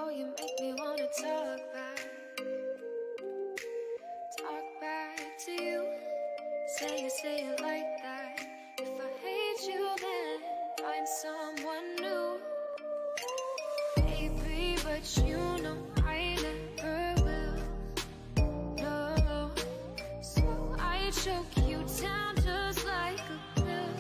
Oh, you make me wanna talk back to you. Say it like that. If I hate you, then find someone new. Baby, but you know I never will. No, so I choke you down just like a pill.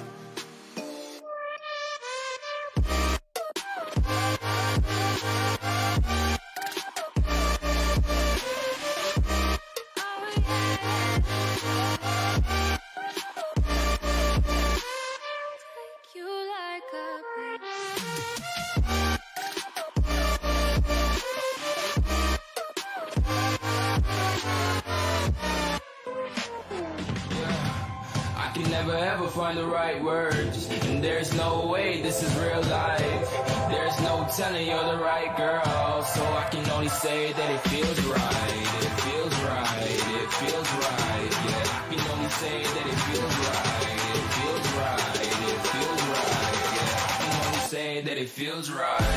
Never ever find the right words, and there's no way this is real life. There's no telling you're the right girl, so I can only say that it feels right. It feels right, it feels right. Yeah, I can only say that it feels right. It feels right, it feels right. Yeah, I can only say that it feels right.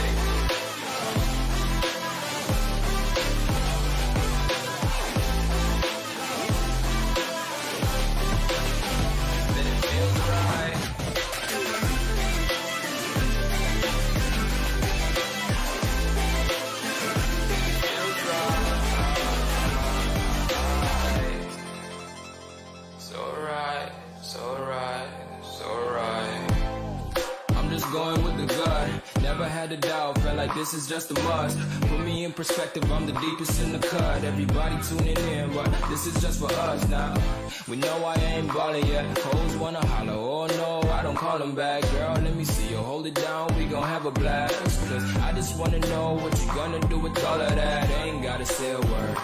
Going with the gut, never had a doubt, felt like this is just a must. Put me in perspective, I'm the deepest in the cut. Everybody tuning in, but this is just for us now. We know I ain't ballin' yet, hoes wanna holler, oh no, I don't call them back. Girl, let me see you hold it down, we gon' have a blast. Cause I just wanna know what you gonna do with all of that. Ain't gotta say a word,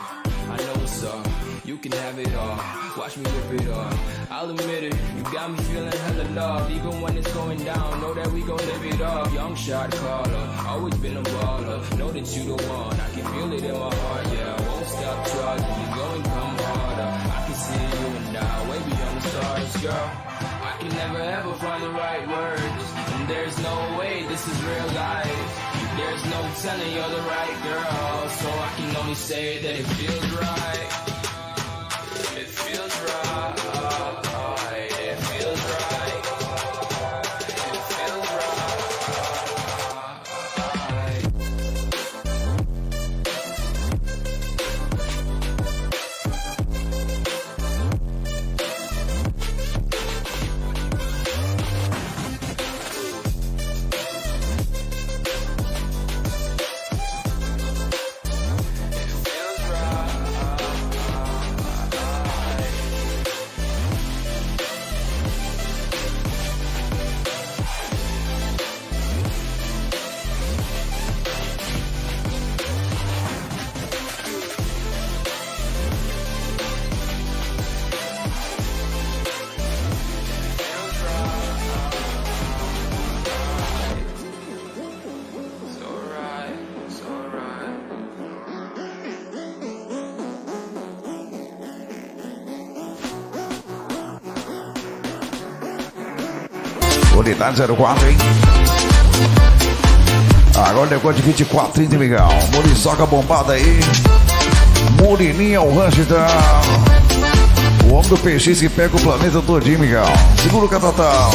I know what's up. You can have it all, watch me rip it off. I'll admit it, you got me feeling hella love. Even when it's going down, know that we gon' live it up. Young shot caller, always been a baller. Know that you the one, I can feel it in my heart. Yeah, I won't stop trying, you go and come harder. I can see you and I, way beyond the stars, girl. I can never ever find the right words, and there's no way this is real life. There's no telling you're the right girl, so I can only say that it feels right. It feels right, it feels right, it feels right. Unidade 04, hein? Agora depois de 24, 30, legal. Muriçoca bombada aí. Murininha, o Ranchitão. O homem do PX que pega o planeta todinho, Miguel. Segura o catatal.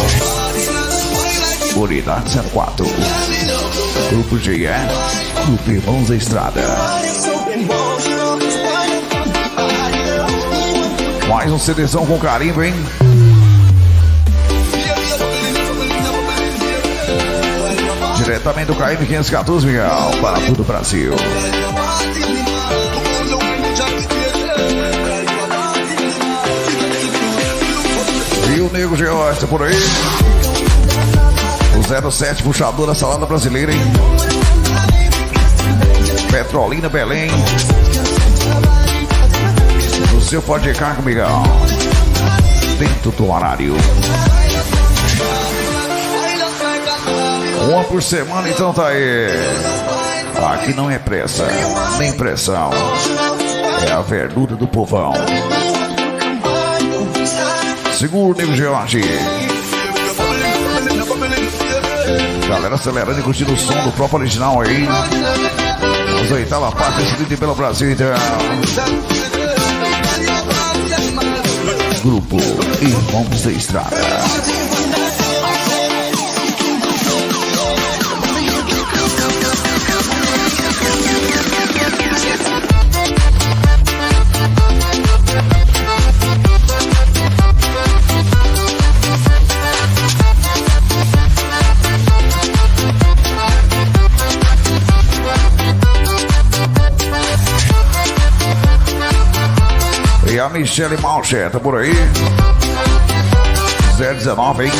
Unidade 04. Grupo GE. Grupo Irmãos da Estrada. Mais um CDzão com carimbo, hein? Diretamente do KM 514, Miguel, para todo o Brasil. E o Nego Geosta por aí. O 07 puxador da salada brasileira, hein? Petrolina Belém. O seu pode ir cargo, Miguel. Dentro do horário. Uma por semana, então tá aí. Aqui não é pressa, nem pressão. É a verdura do povão. Segura o Nego George. Galera acelerando e curtindo o som do próprio original aí. Vamos aí, tá lá, parte seguinte pelo Brasil, então. Grupo Irmãos da Estrada. E a Michelle Malcher, tá por aí. 019, hein?